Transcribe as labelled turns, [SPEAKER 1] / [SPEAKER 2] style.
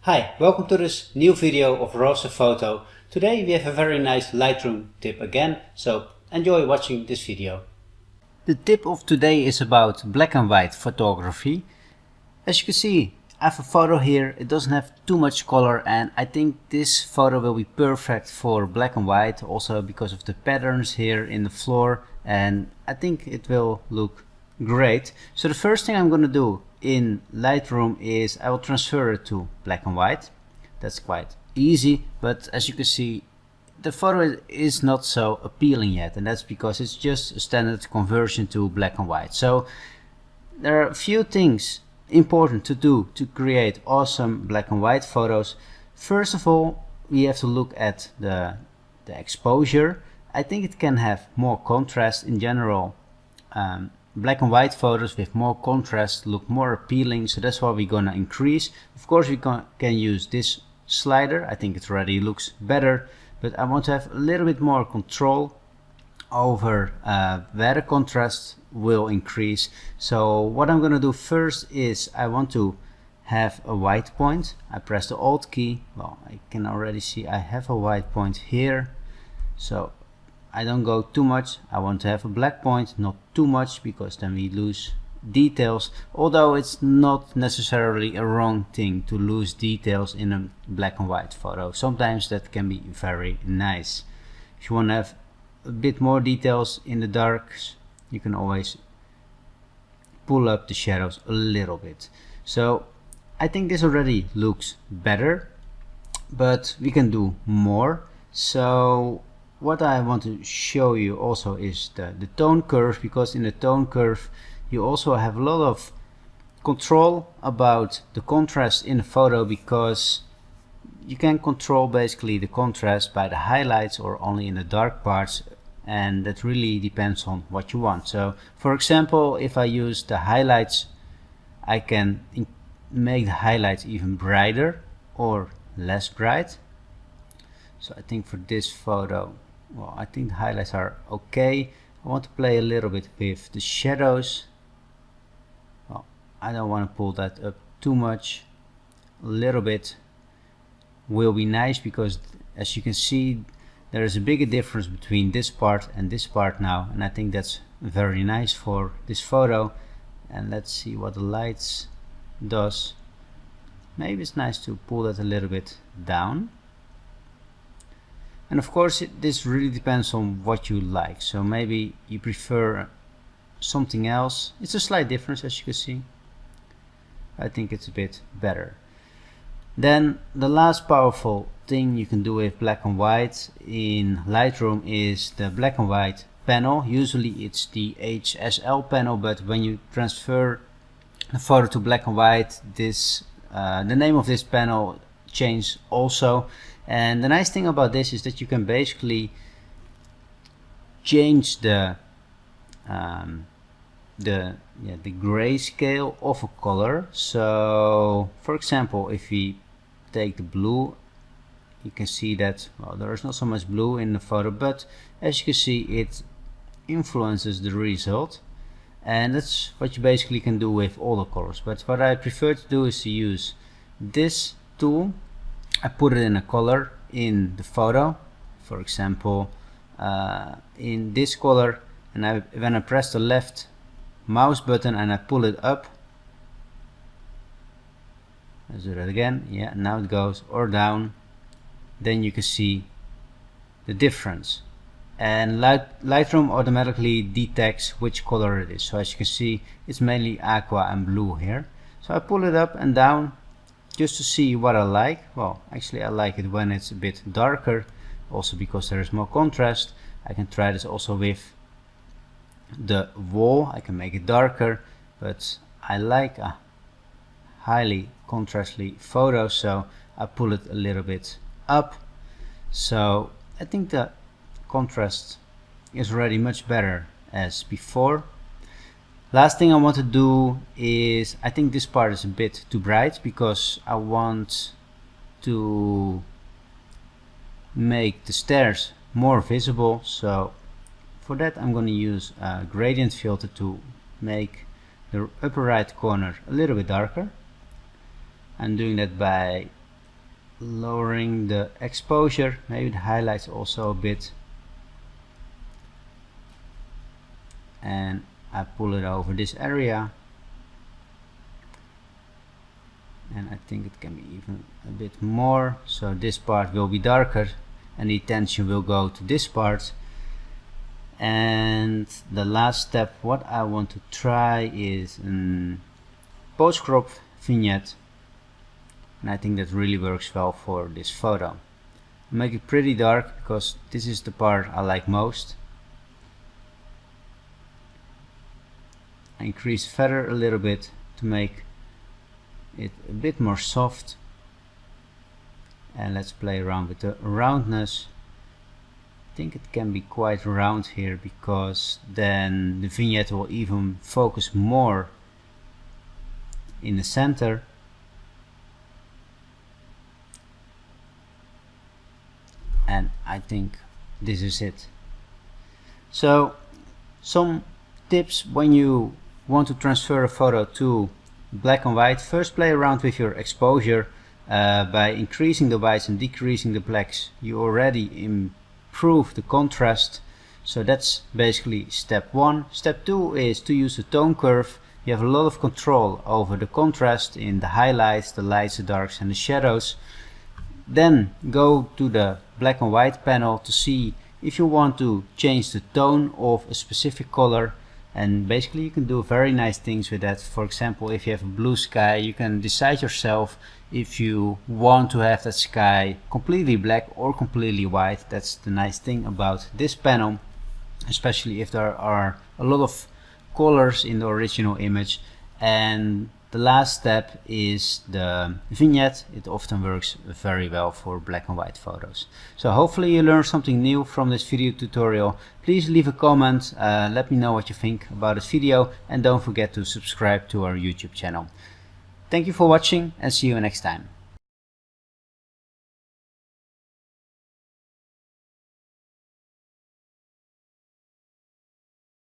[SPEAKER 1] Hi, welcome to this new video of RAWSTER Photo. Today we have a very nice Lightroom tip again, so enjoy watching this video. The tip of today is about black and white photography. As you can see, I have a photo here. It doesn't have too much color, and I think this photo will be perfect for black and white, also because of the patterns here in the floor, and I think it will look great. So the first thing I'm going to do in Lightroom is I will transfer it to black and white. That's quite easy, but as you can see, the photo is not so appealing yet, and that's because it's just a standard conversion to black and white. So there are a few things important to do to create awesome black and white photos. First of all, we have to look at the exposure. I think it can have more contrast in general. Black and white photos with more contrast look more appealing, so that's why we're gonna increase. Of course we can use this slider. I think it already looks better, but I want to have a little bit more control over where the contrast will increase. So what I'm gonna do first is I want to have a white point. I press the Alt key. Well, I can already see I have a white point here, so I don't go too much. I want to have a black point, not too much, because then we lose details, although it's not necessarily a wrong thing to lose details in a black and white photo. Sometimes that can be very nice. If you want to have a bit more details in the darks, you can always pull up the shadows a little bit. So I think this already looks better, but we can do more. So what I want to show you also is the tone curve, because in the tone curve you also have a lot of control about the contrast in the photo, because you can control basically the contrast by the highlights or only in the dark parts, and that really depends on what you want. So for example, if I use the highlights, I can make the highlights even brighter or less bright. So I think for this photo, well, I think the highlights are okay. I want to play a little bit with the shadows. Well, I don't want to pull that up too much. A little bit will be nice, because as you can see, there is a bigger difference between this part and this part now, and I think that's very nice for this photo. And let's see what the lights does. Maybe it's nice to pull that a little bit down. And of course this really depends on what you like, so maybe you prefer something else. It's a slight difference, as you can see. I think it's a bit better. Then the last powerful thing you can do with black and white in Lightroom is the black and white panel. Usually it's the HSL panel, but when you transfer the photo to black and white, this the name of this panel changes also. And the nice thing about this is that you can basically change the grayscale of a color. So for example, if we take the blue, you can see that, well, there is not so much blue in the photo, but as you can see, it influences the result. And that's what you basically can do with all the colors. But what I prefer to do is to use this tool. I put it in a color in the photo, for example in this color, and when I press the left mouse button and I pull it up, let's do that again, yeah, now it goes, or down, then you can see the difference. And Lightroom automatically detects which color it is. So as you can see, it's mainly aqua and blue here. So I pull it up and down just to see what I like. Well, actually I like it when it's a bit darker, also because there is more contrast. I can try this also with the wall. I can make it darker, but I like a highly contrastly photo, so I pull it a little bit up. So I think the contrast is already much better as before. Last thing I want to do is, I think this part is a bit too bright, because I want to make the stairs more visible. So for that I'm going to use a gradient filter to make the upper right corner a little bit darker. I'm doing that by lowering the exposure, maybe the highlights also a bit, and I pull it over this area, and I think it can be even a bit more, so this part will be darker and the attention will go to this part. And the last step, what I want to try is a post-crop vignette, and I think that really works well for this photo. I make it pretty dark because this is the part I like most. I increase feather a little bit to make it a bit more soft, and let's play around with the roundness. I think it can be quite round here because then the vignette will even focus more in the center. And I think this is it. So some tips when you want to transfer a photo to black and white. First, play around with your exposure by increasing the whites and decreasing the blacks. You already improve the contrast, so that's basically step one. Step two is to use the tone curve. You have a lot of control over the contrast in the highlights, the lights, the darks and the shadows. Then go to the black and white panel to see if you want to change the tone of a specific color, and basically you can do very nice things with that. For example, if you have a blue sky, you can decide yourself if you want to have that sky completely black or completely white. That's the nice thing about this panel, especially if there are a lot of colors in the original image. And the last step is the vignette. It often works very well for black and white photos. So hopefully you learned something new from this video tutorial. Please leave a comment, let me know what you think about this video, and don't forget to subscribe to our YouTube channel. Thank you for watching and see you next time.